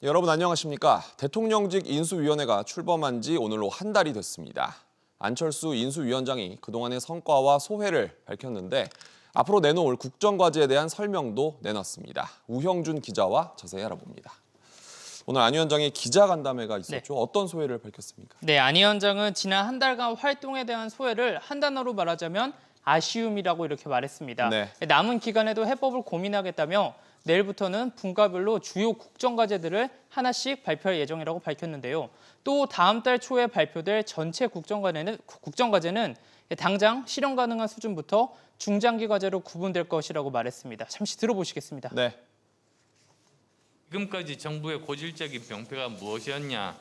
여러분 안녕하십니까? 대통령직 인수위원회가 출범한 지 오늘로 한 달이 됐습니다. 안철수 인수위원장이 그동안의 성과와 소회를 밝혔는데 앞으로 내놓을 국정과제에 대한 설명도 내놨습니다. 우형준 기자와 자세히 알아봅니다. 오늘 안 위원장의 기자간담회가 있었죠. 어떤 소회를 밝혔습니까? 네, 안 위원장은 지난 한 달간 활동에 대한 소회를 한 단어로 말하자면 아쉬움이라고 이렇게 말했습니다. 남은 기간에도 해법을 고민하겠다며 내일부터는 분과별로 주요 국정과제들을 하나씩 발표할 예정이라고 밝혔는데요. 또 다음 달 초에 발표될 전체 국정과제는 당장 실현 가능한 수준부터 중장기 과제로 구분될 것이라고 말했습니다. 잠시 들어보시겠습니다. 네. 지금까지 정부의 고질적인 병폐가 무엇이었냐?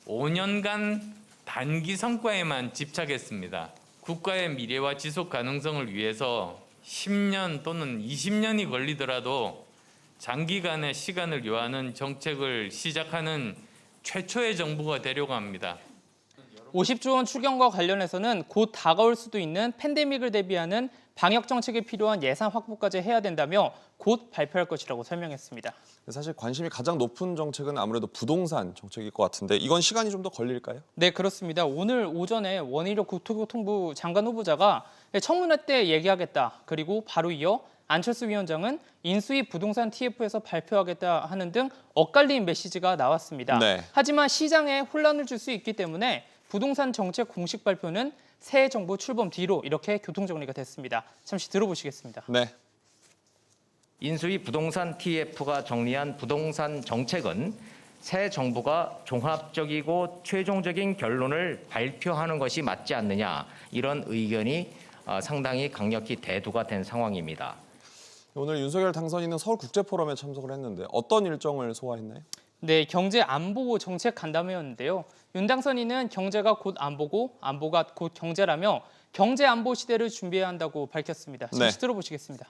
5년간 단기 성과에만 집착했습니다. 국가의 미래와 지속 가능성을 위해서 10년 또는 20년이 걸리더라도 장기간의 시간을 요하는 정책을 시작하는 최초의 정부가 되려고 합니다. 50조 원 추경과 관련해서는 곧 다가올 수도 있는 팬데믹을 대비하는 방역 정책에 필요한 예산 확보까지 해야 된다며 곧 발표할 것이라고 설명했습니다. 사실 관심이 가장 높은 정책은 아무래도 부동산 정책일 것 같은데 이건 시간이 좀 더 걸릴까요? 네, 그렇습니다. 오늘 오전에 원희룡 국토교통부 장관 후보자가 청문회 때 얘기하겠다. 그리고 바로 이어 안철수 위원장은 인수위 부동산 TF에서 발표하겠다 하는 등 엇갈린 메시지가 나왔습니다. 하지만 시장에 혼란을 줄 수 있기 때문에 부동산 정책 공식 발표는 새 정부 출범 뒤로 이렇게 교통정리가 됐습니다. 잠시 들어보시겠습니다. 네. 인수위 부동산 TF가 정리한 부동산 정책은 새 정부가 종합적이고 최종적인 결론을 발표하는 것이 맞지 않느냐, 이런 의견이 상당히 강력히 대두가 된 상황입니다. 오늘 윤석열 당선인은 서울국제포럼에 참석을 했는데 어떤 일정을 소화했나요? 네, 경제 안보 정책 간담회였는데요. 윤 당선인은 경제가 곧 안보고 안보가 곧 경제라며 경제 안보 시대를 준비해야 한다고 밝혔습니다. 잠시 들어보시겠습니다.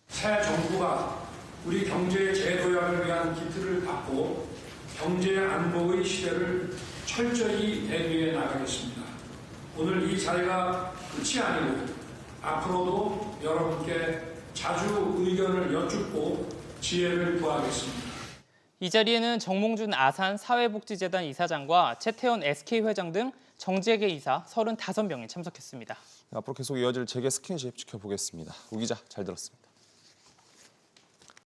새 정부가 우리 경제의 재도약을 위한 기틀을 닦고 경제 안보의 시대를 철저히 대비해 나가겠습니다. 오늘 이 자리가 끝이 아니고 앞으로도 여러분께 자주 의견을 여쭙고 지혜를 구하겠습니다. 이 자리에는 정몽준 아산 사회복지재단 이사장과 최태원 SK회장 등 정재계 이사 35명이 참석했습니다. 앞으로 계속 이어질 재계 스킨십 지켜보겠습니다. 우 기자 잘 들었습니다.